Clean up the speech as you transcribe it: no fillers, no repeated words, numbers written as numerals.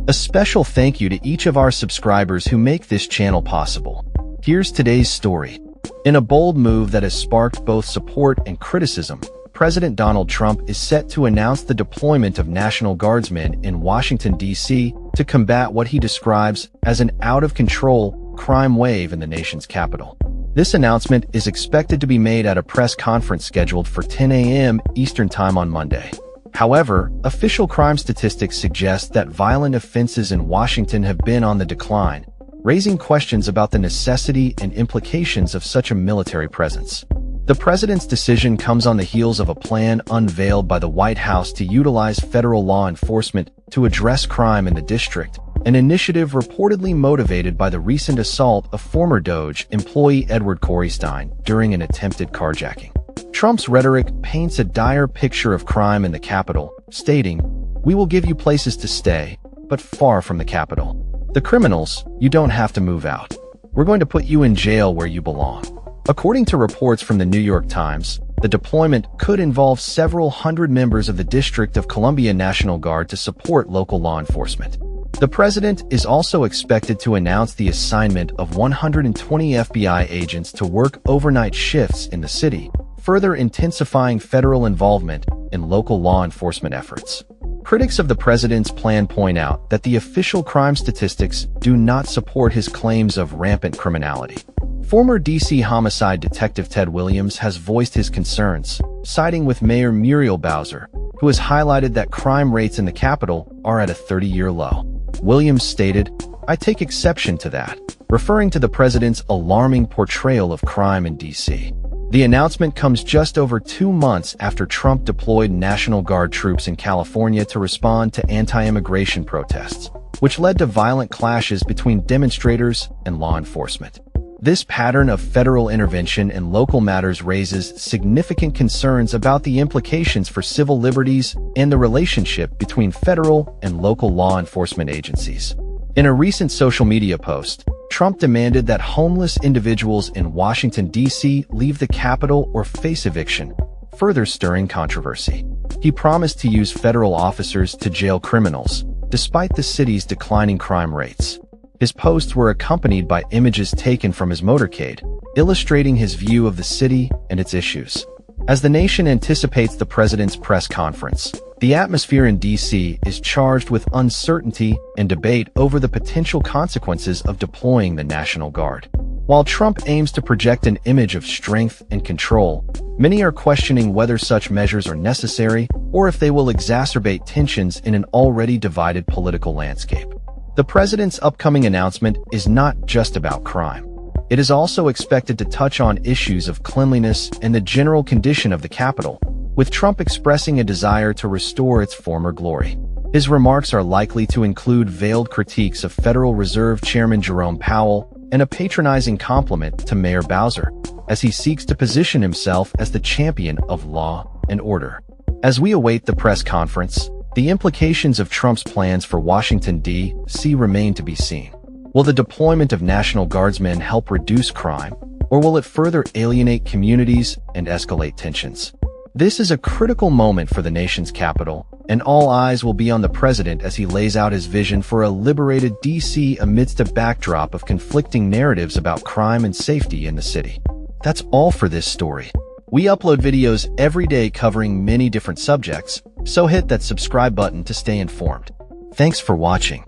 A special thank you to each of our subscribers who make this channel possible. Here's today's story. In a bold move that has sparked both support and criticism, President Donald Trump is set to announce the deployment of National Guardsmen in Washington, D.C. to combat what he describes as an out-of-control crime wave in the nation's capital. This announcement is expected to be made at a press conference scheduled for 10 a.m. Eastern Time on Monday. However, official crime statistics suggest that violent offenses in Washington have been on the decline, raising questions about the necessity and implications of such a military presence. The president's decision comes on the heels of a plan unveiled by the White House to utilize federal law enforcement to address crime in the district, an initiative reportedly motivated by the recent assault of former DOJ employee Edward Coreystein during an attempted carjacking. Trump's rhetoric paints a dire picture of crime in the Capitol, stating, "We will give you places to stay, but far from the Capitol. The criminals, you don't have to move out. We're going to put you in jail where you belong." According to reports from the New York Times, the deployment could involve several hundred members of the District of Columbia National Guard to support local law enforcement. The president is also expected to announce the assignment of 120 FBI agents to work overnight shifts in the city, further intensifying federal involvement in local law enforcement efforts. Critics of the president's plan point out that the official crime statistics do not support his claims of rampant criminality. Former D.C. homicide detective Ted Williams has voiced his concerns, siding with Mayor Muriel Bowser, who has highlighted that crime rates in the Capitol are at a 30-year low. Williams stated, "I take exception to that," referring to the president's alarming portrayal of crime in D.C. The announcement comes just over 2 months after Trump deployed National Guard troops in California to respond to anti-immigration protests, which led to violent clashes between demonstrators and law enforcement. This pattern of federal intervention in local matters raises significant concerns about the implications for civil liberties and the relationship between federal and local law enforcement agencies. In a recent social media post, Trump demanded that homeless individuals in Washington, D.C. leave the Capitol or face eviction, further stirring controversy. He promised to use federal officers to jail criminals, despite the city's declining crime rates. His posts were accompanied by images taken from his motorcade, illustrating his view of the city and its issues. As the nation anticipates the president's press conference, the atmosphere in D.C. is charged with uncertainty and debate over the potential consequences of deploying the National Guard. While Trump aims to project an image of strength and control, many are questioning whether such measures are necessary or if they will exacerbate tensions in an already divided political landscape. The president's upcoming announcement is not just about crime. It is also expected to touch on issues of cleanliness and the general condition of the Capitol, with Trump expressing a desire to restore its former glory. His remarks are likely to include veiled critiques of Federal Reserve Chairman Jerome Powell and a patronizing compliment to Mayor Bowser, as he seeks to position himself as the champion of law and order. As we await the press conference, the implications of Trump's plans for Washington, D.C. remain to be seen. Will the deployment of National Guardsmen help reduce crime, or will it further alienate communities and escalate tensions? This is a critical moment for the nation's capital, and all eyes will be on the president as he lays out his vision for a liberated D.C. amidst a backdrop of conflicting narratives about crime and safety in the city. That's all for this story. We upload videos every day covering many different subjects, so hit that subscribe button to stay informed. Thanks for watching.